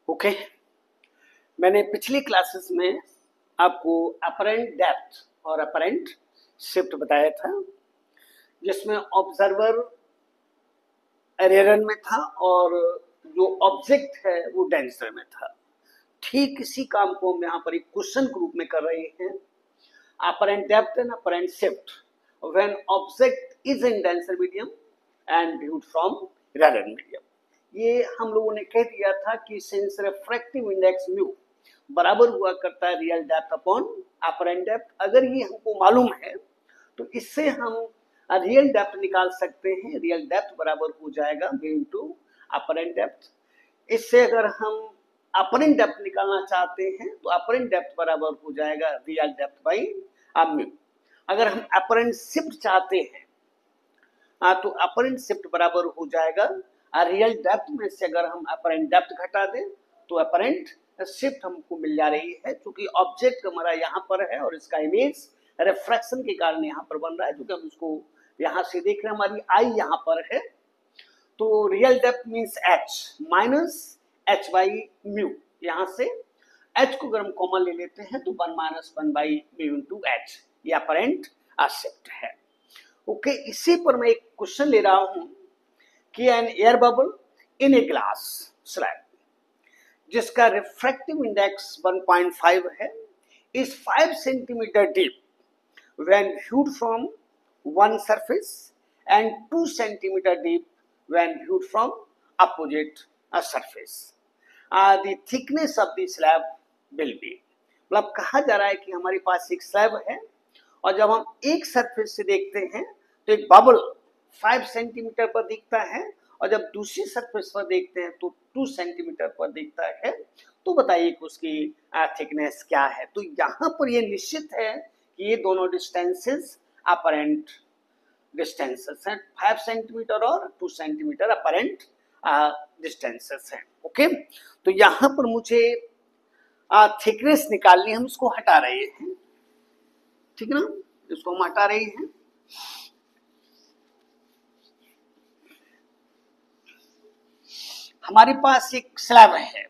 Okay मैंने पिछली classes में आपको अपरेंट डेप्थ और अपरेंट शिफ्ट बताया था, जिसमें ऑब्जर्वर एरियर में था और जो ऑब्जेक्ट है वो डेंसर में था। ठीक इसी काम को हम यहाँ पर एक क्वेश्चन के रूप में कर रहे हैं। Apparent depth and apparent shift when object is in denser medium and viewed from rare medium. ये हम लोगों ने कह दिया था कि सिंस रिफ्रैक्टिव इंडेक्स म्यू बराबर हुआ करता है real depth upon apparent depth, अगर ये हमको मालूम है तो इससे हम रियल डेप्थ निकाल सकते हैं। रियल डेप्थ बराबर हो जाएगा म्यू इनटू अपरेंट डेप्थ। इससे अगर हम अपरेंट डेप्थ निकालना चाहते हैं तो अपरेंट डेप्थ बराबर हो जाएगा रियल डेप्थ बाई म्यू। अगर हम अपरेंट शिफ्ट चाहते हैं तो अपरेंट शिफ्ट बराबर हो जाएगा रियल डेप्थ में से अगर हम अपरेंट डेप्थ घटा दें तो अपरेंट शिफ्ट हमको मिल जा रही है, क्योंकि ऑब्जेक्ट हमारा यहाँ पर है और इसका इमेज रिफ्रैक्शन के कारण यहाँ पर बन रहा है। क्योंकि हम इसको यहाँ से देख रहे हैं, हमारी आई यहाँ पर है, तो real depth means H minus H by mu. यहाँ से एच को अगर हम कॉमन ले लेते हैं तो 1 minus 1 by mu into H, ये अपरेंट शिफ्ट है। ओके इसी पर मैं एक क्वेश्चन ले रहा हूं कि an air bubble in a glass slab जिसका रिफ्रैक्टिव इंडेक्स 1.5 है is 5 centimetre deep when viewed from one surface and 2 centimetre deep when viewed from opposite surface. The thickness of the slab will be, मतलब कहा जा रहा है कि हमारे पास एक स्लैब है और जब हम एक सरफेस से देखते हैं तो एक बबल 5 सेंटीमीटर पर दिखता है और जब दूसरी सरफेस पर देखते हैं तो 2 सेंटीमीटर पर दिखता है। तो बताइए कि उसकी थिकनेस क्या है। तो यहाँ पर ये निश्चित है कि ये दोनों डिस्टेंसेस अपरेंट डिस्टेंसेस हैं, 5 सेंटीमीटर और 2 सेंटीमीटर अपरेंट डिस्टेंसेस हैं। ओके तो यहाँ पर मुझे थिकनेस निकालनी है, हम इसको हटा रहे हैं, ठीक ना, इसको हम हटा रहे हैं। हमारे पास एक स्लैब है,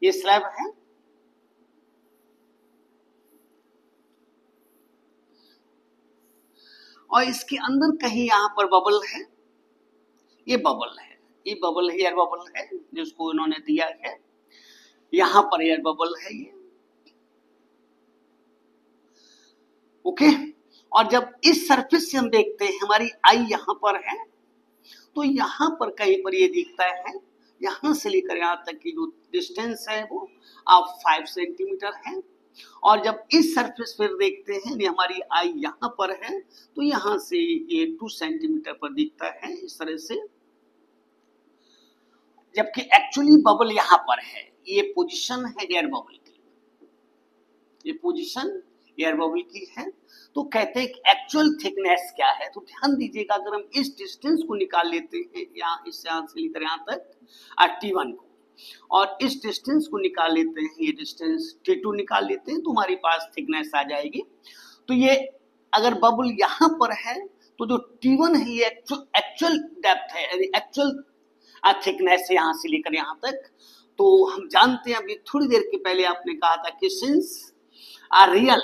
ये स्लैब है और इसके अंदर कहीं यहां पर बबल है, ये बबल है, ये बबल है, एयर बबल है जिसको इन्होंने दिया है, यहां पर एयर बबल है ये। ओके और जब इस सरफेस से हम देखते हैं हमारी आई यहां पर है तो यहां पर कहीं पर ये दिखता है, यहां से लेकर यहां तक की जो डिस्टेंस है वो 5 सेंटीमीटर है। और जब इस सरफेस पर देखते हैं ये हमारी आई यहां पर है तो यहां से ये 2 सेंटीमीटर पर दिखता है इस तरह से, जबकि एक्चुअली बबल यहां पर है। ये पोजीशन है एयर बबल की, ये पोजीशन एयर बबल की है। तो कहते हैं कि एक्चुअल थिकनेस क्या है। तो ध्यान दीजिएगा, अगर हम इस डिस्टेंस को निकाल लेते हैं यहाँ से लेकर यहाँ तक T1 को और इस डिस्टेंस को निकाल लेते हैं, ये डिस्टेंस T2 निकाल लेते हैं तो हमारे पास थिकनेस आ जाएगी। तो ये अगर बबल यहाँ पर है तो जो T1 है ये एक्चुअल डेप्थ है, यानी एक्चुअल थिकनेस है यहाँ से लेकर यहाँ तक। तो हम जानते हैं, अभी थोड़ी देर के पहले आपने कहा था कि सिंस रियल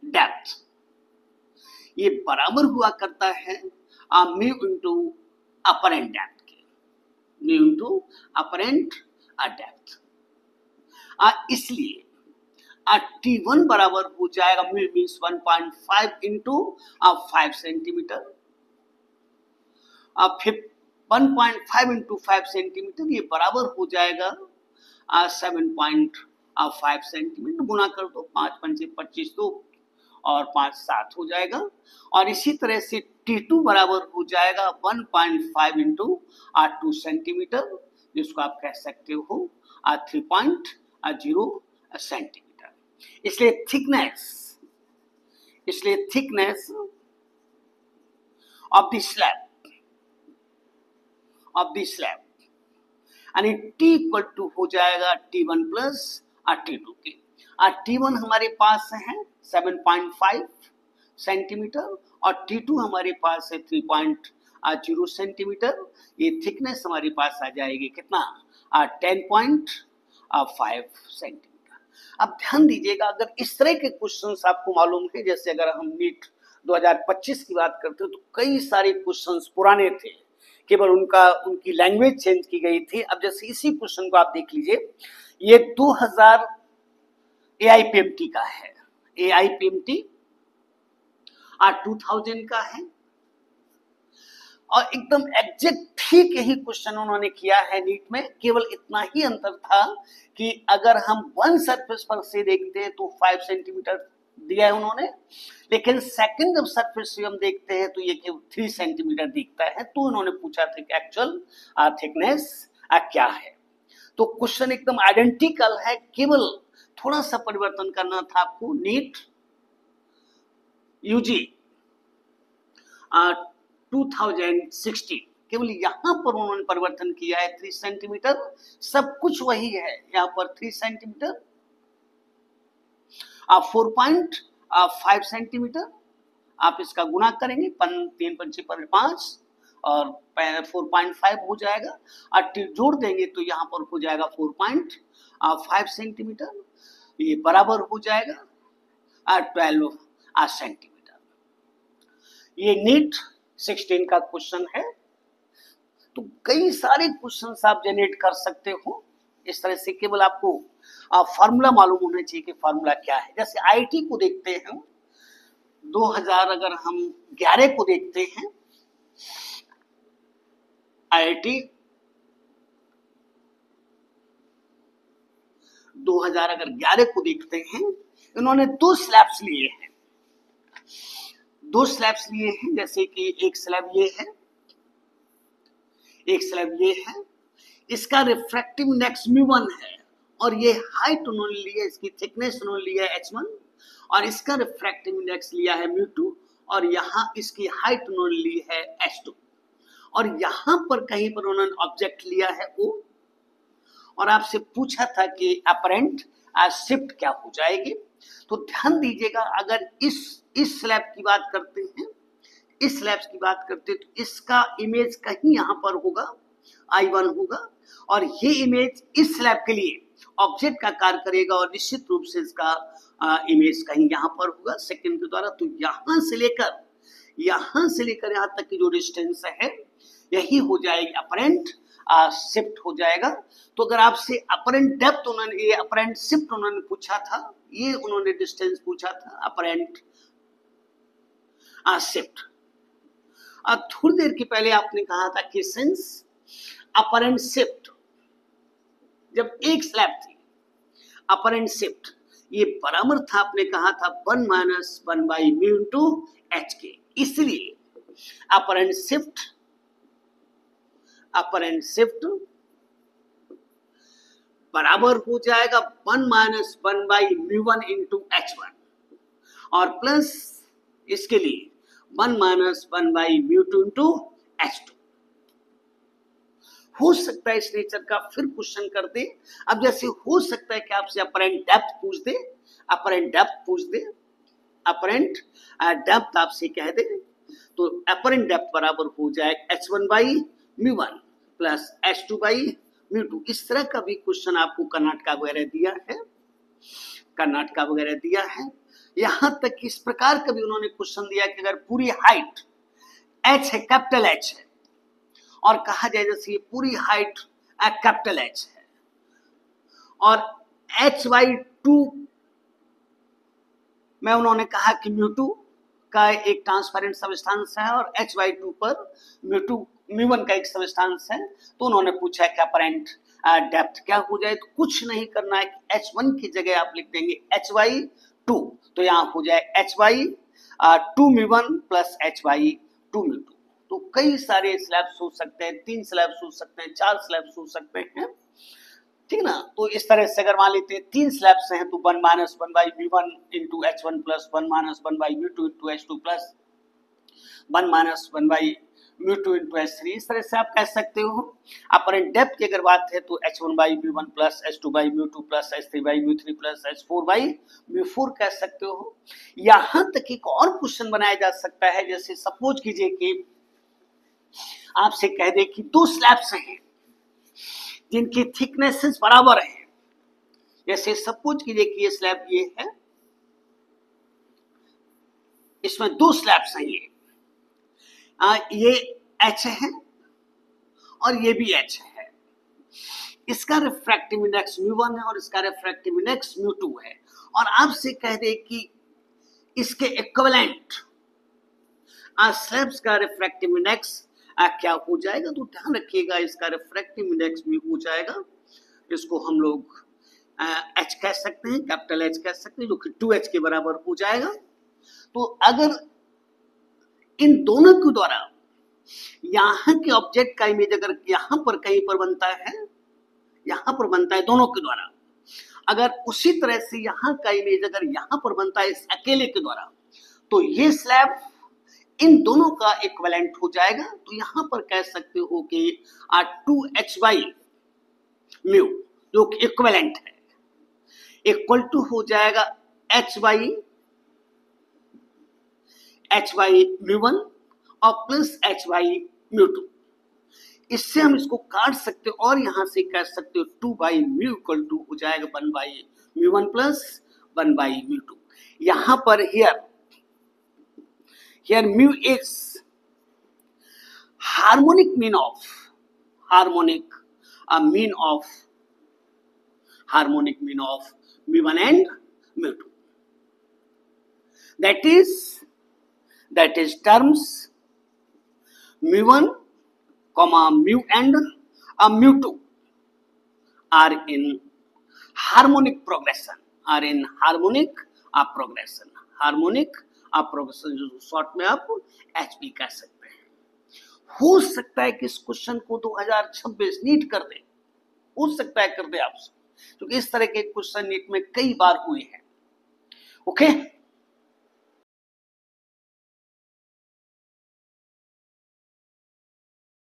डेप्थ ये बराबर हुआ करता है म्यू इंटू अपरेंट डेप्थ के, म्यू इंटू अपरेंट डेप्थ। इसलिए T1 बराबर हो जाएगा म्यू मीन्स 1.5 इंटू 5 सेंटीमीटर, फिर 1.5 इंटू 5 सेंटीमीटर ये बराबर हो जाएगा 7.5 सेंटीमीटर। गुणा कर दो, 5 पंचे 25 दो और 5 7 हो जाएगा। और इसी तरह से T2 बराबर हो जाएगा 1.5 इंटू 2 सेंटीमीटर, जिसको आप कह सकते हो 3.0 सेंटीमीटर। इसलिए थिकनेस ऑफ द स्लैब यानी T इक्वल टू हो जाएगा T1 प्लस T2 के। T1 हमारे पास है 7.5 सेंटीमीटर और T2 हमारे पास है 3.0 0 सेंटीमीटर। ये थिकनेस हमारे पास आ जाएगी कितना 10.5 सेंटीमीटर। अब ध्यान दीजिएगा, अगर इस तरह के क्वेश्चंस आपको मालूम है, जैसे अगर हम नीट 2025 की बात करते हो तो कई सारे क्वेश्चंस पुराने थे, केवल उनकी लैंग्वेज चेंज की गई थी। अब जैसे इसी क्वेश्चन को आप देख लीजिए, ये 2000 AIPMT का है, AIPMT 2000 का है, और एकदम एग्जैक्ट ठीक यही क्वेश्चन उन्होंने किया है नीट में। केवल इतना ही अंतर था कि अगर हम वन सरफेस पर से देखते हैं तो 5 सेंटीमीटर दिया है उन्होंने, लेकिन सेकंड जब सरफेस से हम देखते हैं तो ये केवल 3 सेंटीमीटर दिखता है। तो उन्होंने पूछा था कि एक्चुअल थिकनेस क्या है। तो क्वेश्चन एकदम आइडेंटिकल है, केवल थोड़ा सा परिवर्तन करना था आपको। नीट यूजी 2016, केवल यहां पर उन्होंने परिवर्तन किया है 3 सेंटीमीटर, सब कुछ वही है। यहां पर 3 सेंटीमीटर, 4.5 सेंटीमीटर, आप इसका गुणा करेंगे 3 पंचे 5 और 4.5 हो जाएगा, और जोड़ देंगे तो यहाँ पर हो जाएगा 4.5 सेंटीमीटर। ये बराबर हो जाएगा 12 सेंटीमीटर। ये नीट 16 का क्वेश्चन है। तो कई सारे क्वेश्चन आप जनरेट कर सकते हो इस तरह से, केवल आपको फार्मूला मालूम होना चाहिए कि फार्मूला क्या है। जैसे आईटी को देखते हैं 2000, अगर हम 11 को देखते हैं, आईआईटी 2000 अगर 11 को देखते हैं, इन्होंने 2 स्लैब्स लिए हैं, 2 स्लैब्स लिए हैं। जैसे कि एक स्लैब ये है, एक स्लैब ये है, इसका रिफ्रैक्टिव इंडेक्स μ1 है, और ये हाइट उन्होंने लिया, इसकी थिकनेस उन्होंने लिया है h1, और इसका रिफ्रैक्टिव इंडेक्स लिया है μ2, और यहाँ इसकी हाइट उन्होंने ली है h2, और यहाँ पर कहीं पर उन्होंने ऑब्जेक्ट लिया है O, और आपसे पूछा था कि अपरेंट शिफ्ट क्या हो जाएगी। तो ध्यान दीजिएगा, अगर इस स्लैब की बात करते हैं, इस स्लैब की बात करते हैं, तो इसका इमेज कहीं यहाँ पर होगा, I1 होगा, और ये इमेज इस स्लैब के लिए ऑब्जेक्ट का कार्य करेगा, और निश्चित रूप से इसका इमेज कहीं यहाँ पर होगा सेकंड के द्वारा। तो यहाँ से लेकर यहाँ तक की जो डिस्टेंस है, यही हो जाएगी अपरेंट शिफ्ट हो जाएगा। तो अगर आपसे अपरेंट डेप्थ उन्होंने, ये अपरेंट शिफ्ट उन्होंने पूछा था, ये उन्होंने डिस्टेंस पूछा था, अपरेंट शिफ्ट। थोड़ी देर के पहले आपने कहा था कि सिंस अपरेंट शिफ्ट, जब एक स्लैब थी, अपरेंट शिफ्ट ये बराबर था, आपने कहा था 1 - 1/μ × h के, इसलिए अपरेंट शिफ्ट बराबर हो जाएगा 1 - 1/μ1 × h1, और प्लस इसके लिए 1 - 1/μ2 × h2। हो सकता है इस नेचर का फिर क्वेश्चन कर दे। अब जैसे हो सकता है कि आपसे अपरेंट डेप्थ पूछ दे, अपरेंट डेप्थ आपसे कह दे, तो अपरेंट डेप्थ बराबर हो जाए h1/μ1 प्लस h2/μ2। इस तरह का भी क्वेश्चन आपको कर्नाटका वगैरह दिया है। यहां तक कि इस प्रकार का भी उन्होंने क्वेश्चन दिया कि अगर पूरी हाइट h है, कैपिटल H है, और कहा जाए जैसे पूरी हाइट कैपिटल H है, और h/2 में उन्होंने कहा कि μ2 का एक ट्रांसपेरेंट सबस्टेंस है, और h/2 पर μ1 का एक सबस्टेंस है। तो उन्होंने पूछा कि अपरेंट डेप्थ क्या हो जाए। तो कुछ नहीं करना है, h1 की जगह आप लिख देंगे h/2, तो यहाँ हो जाए h/2μ1 प्लस h/2μ2। तो कई सारे स्लैब्स हो सकते हैं, 3 स्लैब्स हो सकते हैं, 4 स्लैब्स हो सकते हैं, ठीक ना। तो इस तरह से अगर मान लेते हैं 3 स्लैब्स हैं, तो 1 - 1/μ1 × h1 plus 1 - 1/μ2 × h2 plus 1 - 1/μ2 × h3। इस तरह से आप कह सकते हो। अपरेंट डेप्थ की अगर बात है तो h1/μ1 plus h2/μ2 plus h3/μ3 plus h4/μ4 कह सकते हो। यहाँ तक एक और क्वेश्चन बनाया जा सकता है, जैसे सपोज कीजिए कि आपसे कह दे कि दो स्लैब्स हैं जिनकी थिकनेसेस बराबर है, जैसे सपोज कीजिए कि ये स्लैब ये है, इसमें दो स्लैब्स हैं, ये H है और ये भी H है। इसका रिफ्रैक्टिव इंडेक्स μ1 है और इसका रिफ्रैक्टिव इंडेक्स μ2 है, और आपसे कह दे कि इसके इक्विवेलेंट स्लैब्स का रिफ्रैक्टिव इंडेक्स क्या हो जाएगा, तो ध्यान रखिएगा इसका रिफ्रैक्टिव इंडेक्स भी हो जाएगा, इसको हम लोग H कह सकते हैं, कैपिटल H कह सकते हैं, जो कि 2H के बराबर हो जाएगा। तो अगर इन दोनों के द्वारा यहाँ के ऑब्जेक्ट का इमेज अगर यहाँ पर कहीं पर बनता है, यहाँ पर बनता है दोनों के द्वारा, अगर उसी तरह से यहाँ का इमेज अगर यहाँ पर बनता है इस अकेले के द्वारा, तो ये स्लैब इन दोनों का इक्विवेलेंट हो जाएगा। तो यहाँ पर कह सकते हो कि 2h/μ जो कि इक्विवेलेंट है, इक्वल टू हो जाएगा h/μ1 और प्लस h/μ2। इससे हम इसको काट सकते हो और यहां से कह सकते हो 2/μ इक्वल टू हो जाएगा 1/μ1 प्लस 1/μ2। यहां पर here mu is harmonic mean of μ1 and μ2. That is terms μ1, mu and μ2 are in harmonic progression, जो शॉर्ट में आप HP कह सकते हैं। हो सकता है कि इस क्वेश्चन को 2026 नीट कर दे, हो सकता है कर दे आपसे, क्योंकि इस तरह के क्वेश्चन नीट में कई बार हुए हैं। ओके।